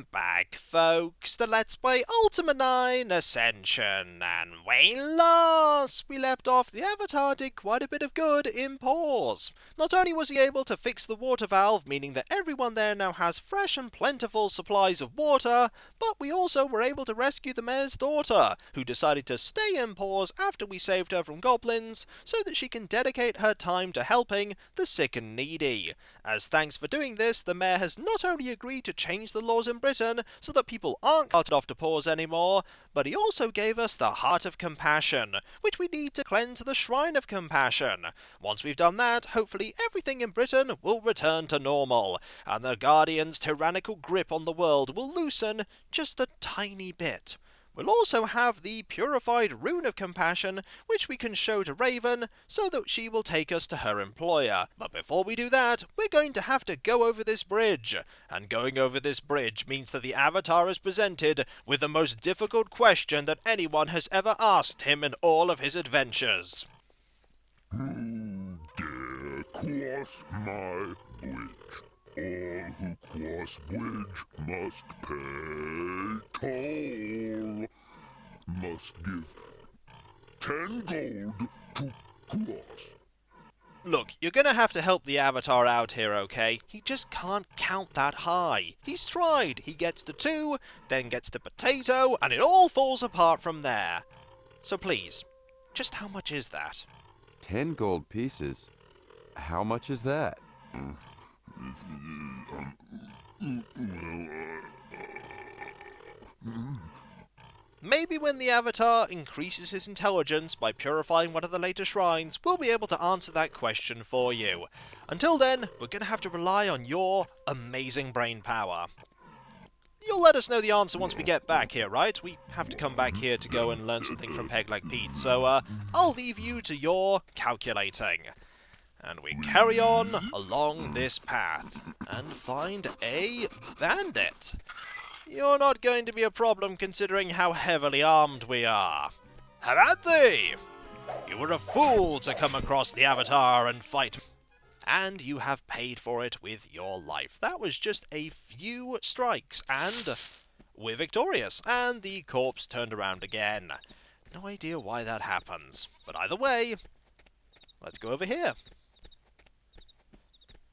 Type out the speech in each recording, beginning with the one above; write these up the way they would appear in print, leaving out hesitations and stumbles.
Welcome back, folks, to Let's Play Ultima 9 Ascension, and when last we left off, the Avatar did quite a bit of good in pause. Not only was he able to fix the water valve, meaning that everyone there now has fresh and plentiful supplies of water, but we also were able to rescue the mayor's daughter, who decided to stay in pause after we saved her from goblins, so that she can dedicate her time to helping the sick and needy. As thanks for doing this, the mayor has not only agreed to change the laws in Britain so that people aren't carted off to pause anymore, but he also gave us the Heart of Compassion, which we need to cleanse the Shrine of Compassion. Once we've done that, hopefully everything in Britain will return to normal, and the Guardian's tyrannical grip on the world will loosen just a tiny bit. We'll also have the purified Rune of Compassion, which we can show to Raven, so that she will take us to her employer. But before we do that, we're going to have to go over this bridge. And going over this bridge means that the Avatar is presented with the most difficult question that anyone has ever asked him in all of his adventures. Who dare cross my bridge? All who cross bridge must pay toll. Must give 10 gold to cross. Look, you're gonna have to help the Avatar out here, okay? He just can't count that high. He's tried. He gets to 2, then gets to potato, and it all falls apart from there. So please, just how much is that? 10 gold pieces? How much is that? Maybe when the Avatar increases his intelligence by purifying one of the later shrines, we'll be able to answer that question for you. Until then, we're going to have to rely on your amazing brain power. You'll let us know the answer once we get back here, right? We have to come back here to go and learn something from Peg Leg Pete, so I'll leave you to your calculating. And we carry on along this path and find a bandit. You're not going to be a problem considering how heavily armed we are. How about thee? You were a fool to come across the Avatar and fight. And you have paid for it with your life. That was just a few strikes, and we're victorious. And the corpse turned around again. No idea why that happens. But either way, let's go over here.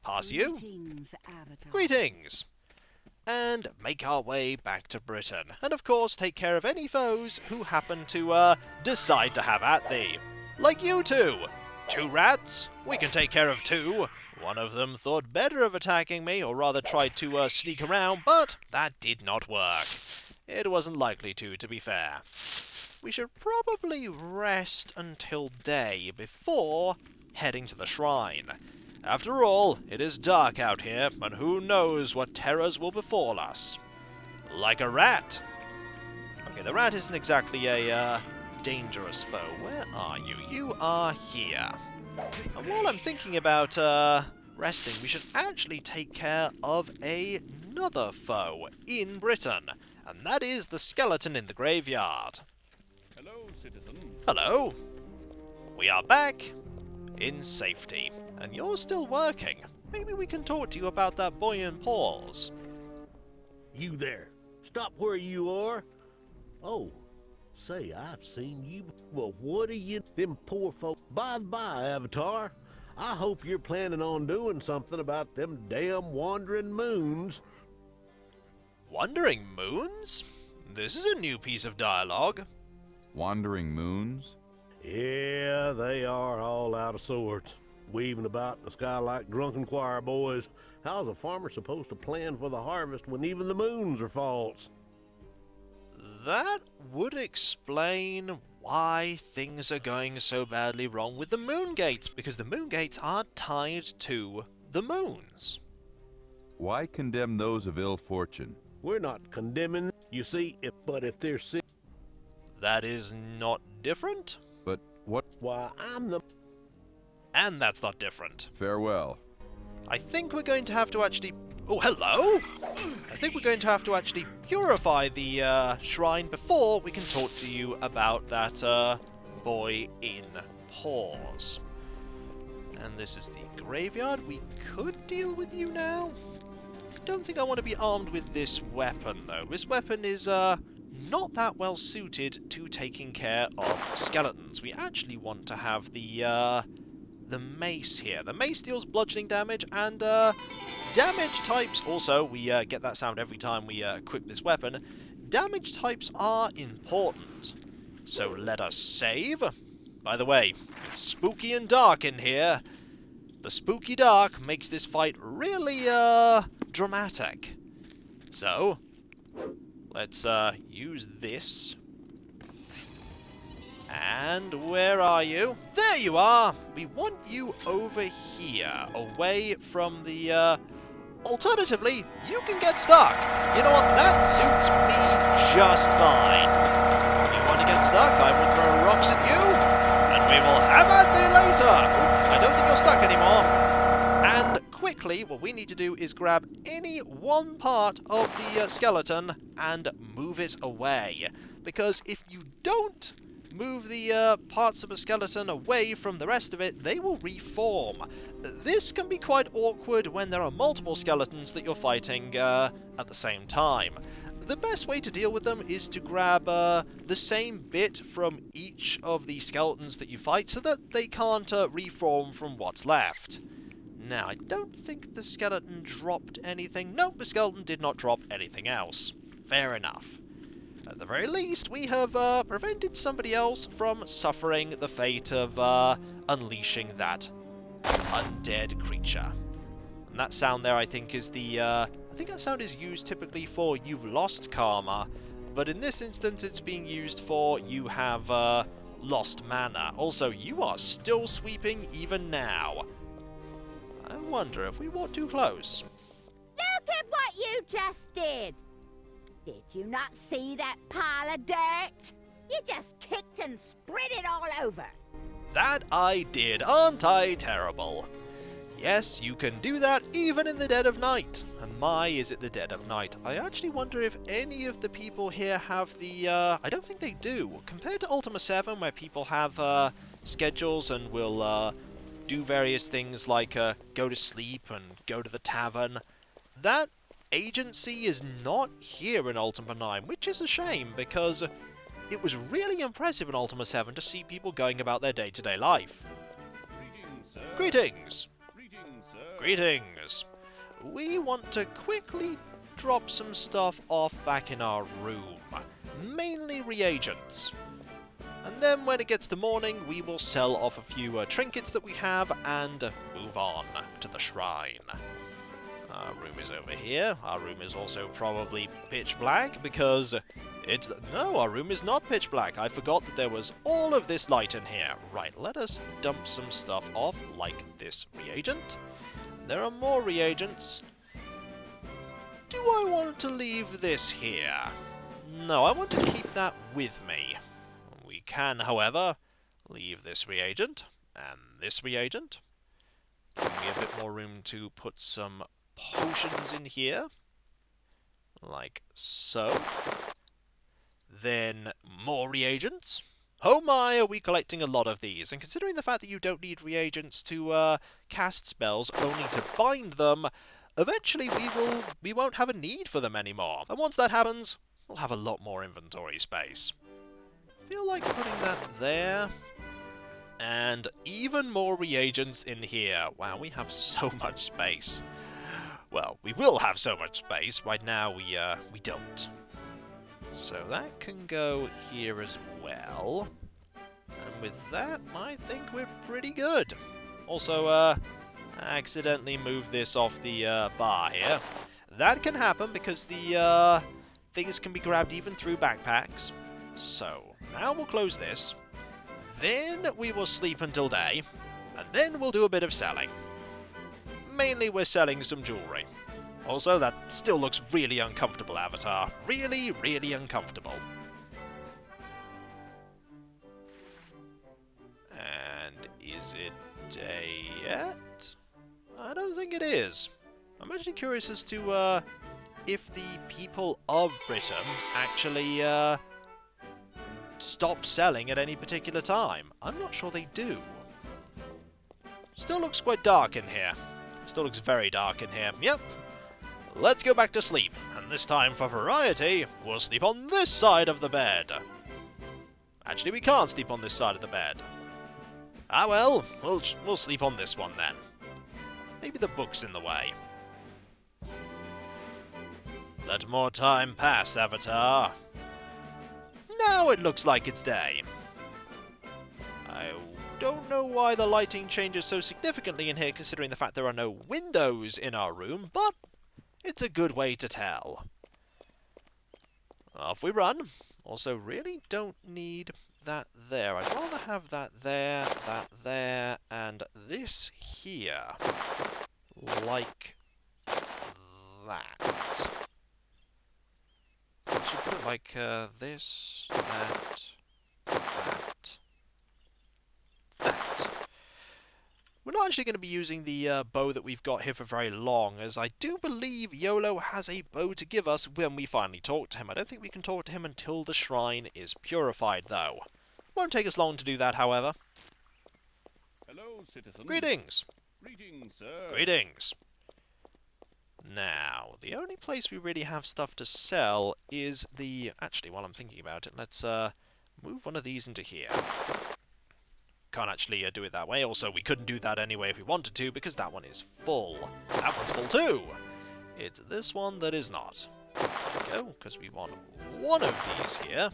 Pass you. Greetings, Avatar. Greetings. And make our way back to Britain. And of course, take care of any foes who happen to, decide to have at thee. Like you two. 2 rats? We can take care of 2. One of them thought better of attacking me, or rather tried to, sneak around, but that did not work. It wasn't likely to be fair. We should probably rest until day before heading to the shrine. After all, it is dark out here, and who knows what terrors will befall us. Like a rat. Okay, the rat isn't exactly a, dangerous foe. Where are you? You are here. And while I'm thinking about, resting, we should actually take care of another foe in Britain, and that is the skeleton in the graveyard. Hello, citizen. Hello. We are back in safety. And you're still working. Maybe we can talk to you about that boy in pause. You there. Stop where you are. Oh, say, I've seen you. Well, what are you... Them poor folk... Bye-bye, Avatar. I hope you're planning on doing something about them damn wandering moons. Wandering moons? This is a new piece of dialogue. Wandering moons? Yeah, they are all out of sorts. Weaving about in the sky like drunken choir boys. How's a farmer supposed to plan for the harvest when even the moons are false? That would explain why things are going so badly wrong with the moon gates, because the moon gates are tied to the moons. Why condemn those of ill fortune? We're not condemning, you see, but if they're sick... That is not different? But what? Why, I'm the... And that's not different. Farewell. I think we're going to have to actually... Oh, hello! I think we're going to have to actually purify the shrine before we can talk to you about that boy in pause. And this is the graveyard. We could deal with you now. don't think I want to be armed with this weapon, though. This weapon is, not that well suited to taking care of skeletons. We actually want to have the mace here. The mace deals bludgeoning damage and, damage types. Also, we get that sound every time we equip this weapon. Damage types are important. So let us save. By the way, it's spooky and dark in here. The spooky dark makes this fight really, dramatic. So, let's, use this. And where are you? There you are! We want you over here, away from the, Alternatively, you can get stuck. You know what? That suits me just fine. If you want to get stuck, I will throw rocks at you, and we will have at thee later. Ooh, I don't think you're stuck anymore. And quickly, what we need to do is grab any one part of the skeleton and move it away. Because if you don't move the parts of a skeleton away from the rest of it, they will reform. This can be quite awkward when there are multiple skeletons that you're fighting at the same time. The best way to deal with them is to grab the same bit from each of the skeletons that you fight so that they can't reform from what's left. Now, I don't think the skeleton dropped anything. Nope, the skeleton did not drop anything else. Fair enough. At the very least, we have prevented somebody else from suffering the fate of unleashing that undead creature. And that sound there, I think, is the... I think that sound is used typically for you've lost karma, but in this instance it's being used for you have lost mana. Also, you are still sweeping even now. I wonder if we walk too close. Look at what you just did! Did you not see that pile of dirt? You just kicked and spread it all over. That I did, aren't I terrible? Yes, you can do that even in the dead of night. And my, is it the dead of night. I actually wonder if any of the people here have the, I don't think they do. Compared to Ultima 7, where people have schedules and will do various things like go to sleep and go to the tavern, that agency is not here in Ultima 9, which is a shame, because it was really impressive in Ultima 7 to see people going about their day-to-day life. Greetings, sir. Greetings! Greetings, sir. Greetings! We want to quickly drop some stuff off back in our room, mainly reagents. And then when it gets to morning, we will sell off a few trinkets that we have and move on to the shrine. Our room is over here. Our room is also probably pitch black because it's... No, our room is not pitch black. I forgot that there was all of this light in here. Right, let us dump some stuff off, like this reagent. There are more reagents. Do I want to leave this here? No, I want to keep that with me. We can, however, leave this reagent and this reagent. Give me a bit more room to put some potions in here, like so. Then more reagents. Oh my, are we collecting a lot of these? And considering the fact that you don't need reagents to cast spells, only to bind them, eventually we won't have a need for them anymore. And once that happens, we'll have a lot more inventory space. Feel like putting that there. And even more reagents in here. Wow, we have so much space. Well, we will have so much space. Right now, we don't. So that can go here as well. And with that, I think we're pretty good. Also, I accidentally moved this off the bar here. That can happen because the things can be grabbed even through backpacks. So, now we'll close this. Then we will sleep until day. And then we'll do a bit of selling. Mainly we're selling some jewelry. Also, that still looks really uncomfortable, Avatar. Really, really uncomfortable. And is it day yet? I don't think it is. I'm actually curious as to if the people of Britain actually stop selling at any particular time. I'm not sure they do. Still looks quite dark in here. Still looks very dark in here. Yep. let's go back to sleep, and this time for variety, we'll sleep on this side of the bed. Actually, we can't sleep on this side of the bed. Ah well, we'll sleep on this one then. Maybe the book's in the way. Let more time pass, Avatar. Now it looks like it's day. I don't know why the lighting changes so significantly in here considering the fact there are no windows in our room, but it's a good way to tell. Off we run. Also, really don't need that there. I'd rather have that there, and this here. Like that. I should put it like this, that. We're not actually going to be using the bow that we've got here for very long, as I do believe Yolo has a bow to give us when we finally talk to him. I don't think we can talk to him until the shrine is purified, though. Won't take us long to do that, however. Hello, citizen. Greetings. Greetings, sir. Greetings. Now, the only place we really have stuff to sell is the... Actually, while I'm thinking about it, let's move one of these into here. Can't actually do it that way. Also, we couldn't do that anyway if we wanted to, because that one is full. That one's full too. It's this one that is not. There we go, because we want one of these here.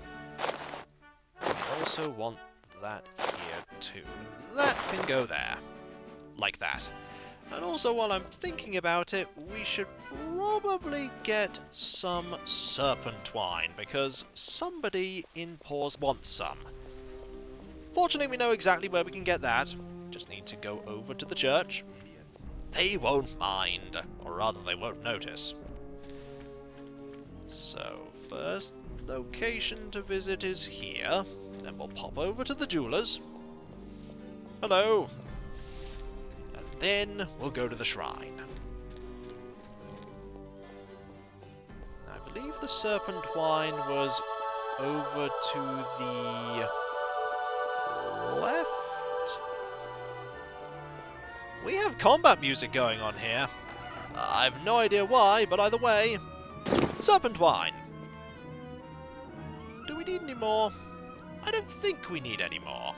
We also want that here too. That can go there. Like that. And also, while I'm thinking about it, we should probably get some serpent twine, because somebody in Paws wants some. Fortunately, we know exactly where we can get that. Just need to go over to the church. They won't mind, or rather, they won't notice. So, first location to visit is here. Then we'll pop over to the jeweler's. Hello. And then we'll go to the shrine. I believe the serpent wine was over to the left. We have combat music going on here. I have no idea why, but either way, serpent wine. Do we need any more? I don't think we need any more.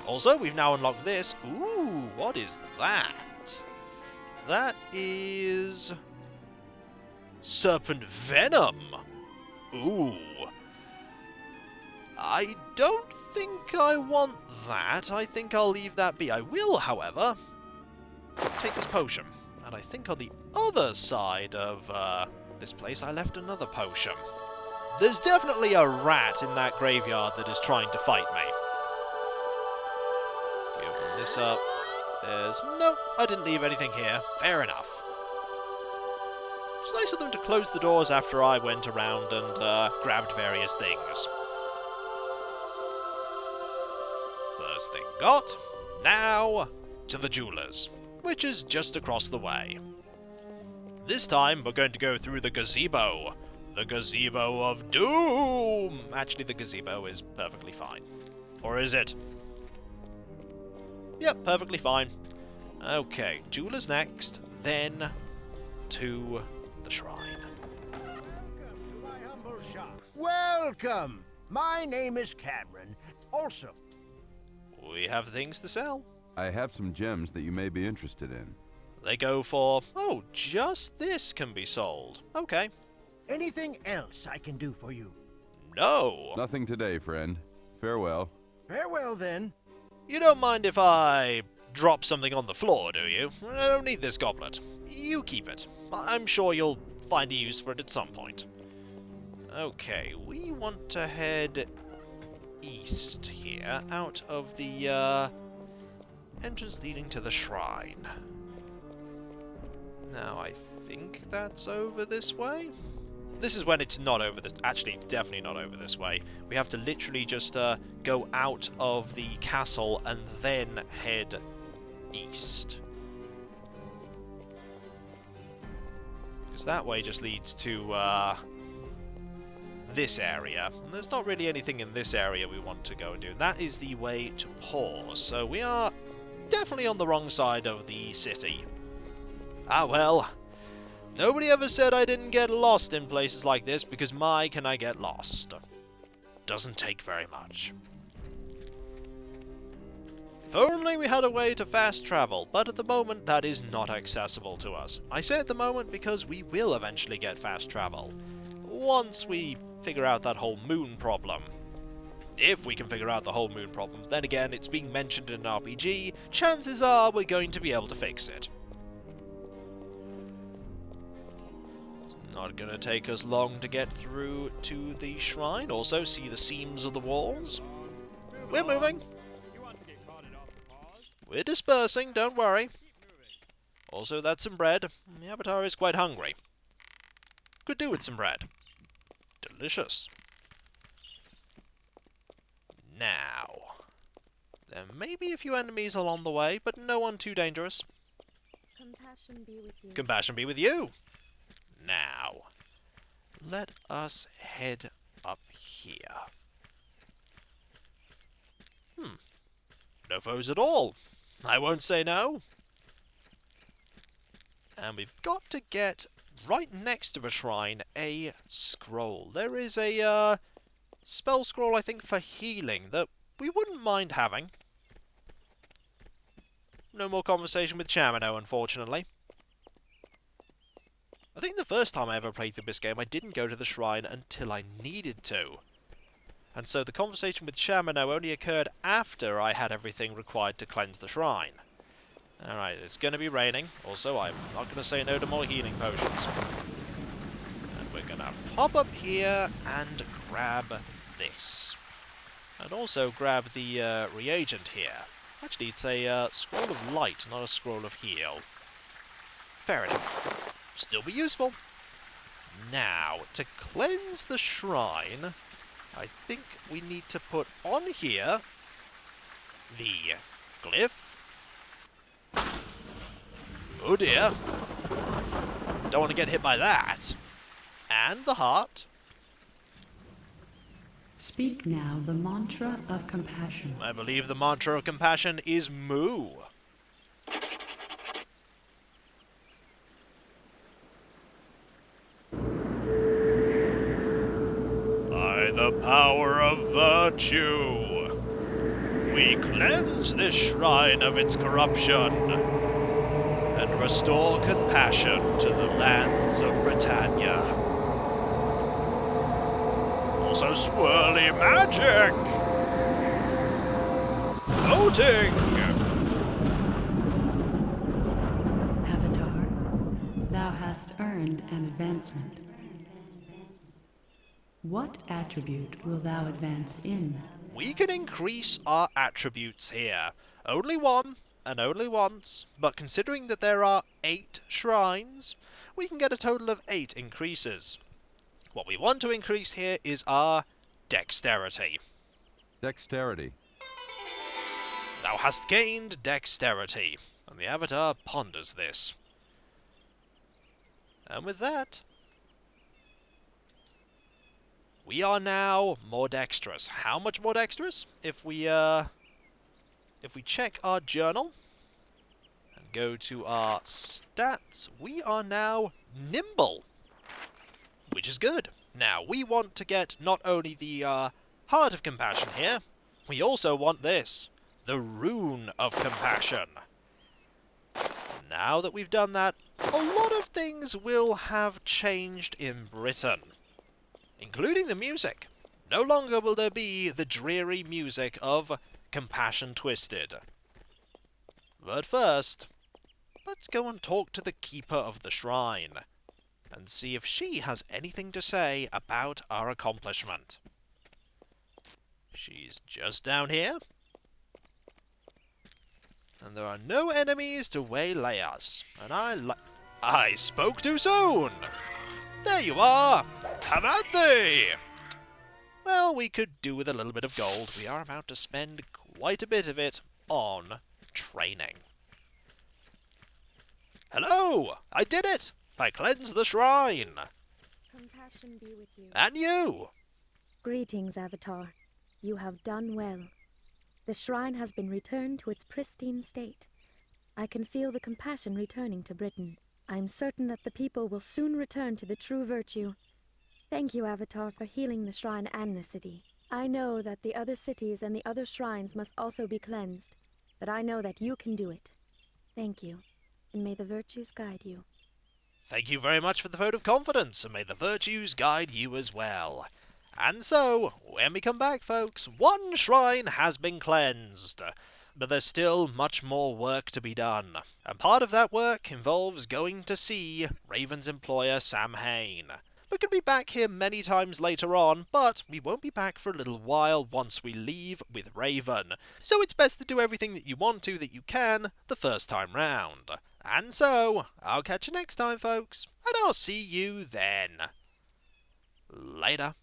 Also, we've now unlocked this. Ooh, what is that? That is serpent venom. Ooh. I don't think I want that. I think I'll leave that be. I will, however, take this potion. And I think on the other side of this place, I left another potion. There's definitely a rat in that graveyard that is trying to fight me. We open this up. There's... Nope, I didn't leave anything here. Fair enough. It's nice of them to close the doors after I went around and grabbed various things. First thing got. Now to the jeweler's, which is just across the way. This time we're going to go through the gazebo. The gazebo of doom! Actually, the gazebo is perfectly fine. Or is it? Yep, perfectly fine. Okay, jeweler's next, then to the shrine. Welcome to my humble shop. Welcome! My name is Cameron. Also, We have things to sell. I have some gems that you may be interested in. They go for... Oh, just this can be sold. Okay. anything else I can do for you? No. Nothing today, friend. Farewell. Farewell, then. You don't mind if I drop something on the floor, do you? I don't need this goblet. You keep it. I'm sure you'll find a use for it at some point. Okay, we want to head east here, out of the entrance leading to the shrine. Now, I think that's over this way? This is when it's not over this... Actually, it's definitely not over this way. We have to literally just go out of the castle and then head east. Because that way just leads to this area. And there's not really anything in this area we want to go and do. That is the way to pause. So we are definitely on the wrong side of the city. Ah well. Nobody ever said I didn't get lost in places like this, because my can I get lost. Doesn't take very much. If only we had a way to fast travel, but at the moment that is not accessible to us. I say at the moment because we will eventually get fast travel. Once we figure out that whole moon problem. If we can figure out the whole moon problem, then again, it's being mentioned in an RPG, chances are we're going to be able to fix it. It's not going to take us long to get through to the shrine. Also, see the seams of the walls. We're moving. We're dispersing, don't worry. Also, that's some bread. The Avatar is quite hungry. Could do with some bread. Delicious. Now, there may be a few enemies along the way, but no one too dangerous. Compassion be with you. Compassion be with you. Now, let us head up here. No foes at all. I won't say no. And we've got to get right next to the shrine a scroll. There is a spell scroll, I think, for healing that we wouldn't mind having. No more conversation with Chamino, unfortunately. I think the first time I ever played through this game, I didn't go to the shrine until I needed to. And so the conversation with Chamino only occurred after I had everything required to cleanse the shrine. Alright, it's going to be raining. Also, I'm not going to say no to more healing potions. And we're going to hop up here and grab this. And also grab the reagent here. Actually, it's a scroll of light, not a scroll of heal. Fair enough. Still be useful. Now, to cleanse the shrine, I think we need to put on here the glyph. Oh dear. Don't want to get hit by that. And the heart. Speak now the mantra of compassion. I believe the mantra of compassion is Moo. By the power of virtue, we cleanse this shrine of its corruption and restore compassion to the lands of Britannia. Also swirly magic! Floating! Avatar, thou hast earned an advancement. What attribute will thou advance in? We can increase our attributes here. Only one, and only once, but considering that there are 8 shrines, we can get a total of 8 increases. What we want to increase here is our dexterity. Dexterity. Thou hast gained dexterity, and the Avatar ponders this. And with that, we are now more dexterous. How much more dexterous? If we check our journal and go to our stats, we are now nimble, which is good. Now, we want to get not only the Heart of Compassion here, we also want this, the Rune of Compassion. Now that we've done that, a lot of things will have changed in Britain, including the music. No longer will there be the dreary music of Compassion Twisted. But first, let's go and talk to the Keeper of the Shrine, and see if she has anything to say about our accomplishment. She's just down here, and there are no enemies to waylay us, and I spoke too soon! There you are! Have at thee! Well, we could do with a little bit of gold. We are about to spend quite a bit of it on training. Hello! I did it! I cleansed the shrine! Compassion be with you. And you! Greetings, Avatar. You have done well. The shrine has been returned to its pristine state. I can feel the compassion returning to Britain. I'm certain that the people will soon return to the true virtue. Thank you, Avatar, for healing the shrine and the city. I know that the other cities and the other shrines must also be cleansed, but I know that you can do it. Thank you, and may the virtues guide you. Thank you very much for the vote of confidence, and may the virtues guide you as well. And so, when we come back, folks, one shrine has been cleansed, but there's still much more work to be done. And part of that work involves going to see Raven's employer, Sam Hain. We could be back here many times later on, but we won't be back for a little while once we leave with Raven. So it's best to do everything that you want to, that you can, the first time round. And so, I'll catch you next time, folks, and I'll see you then. Later.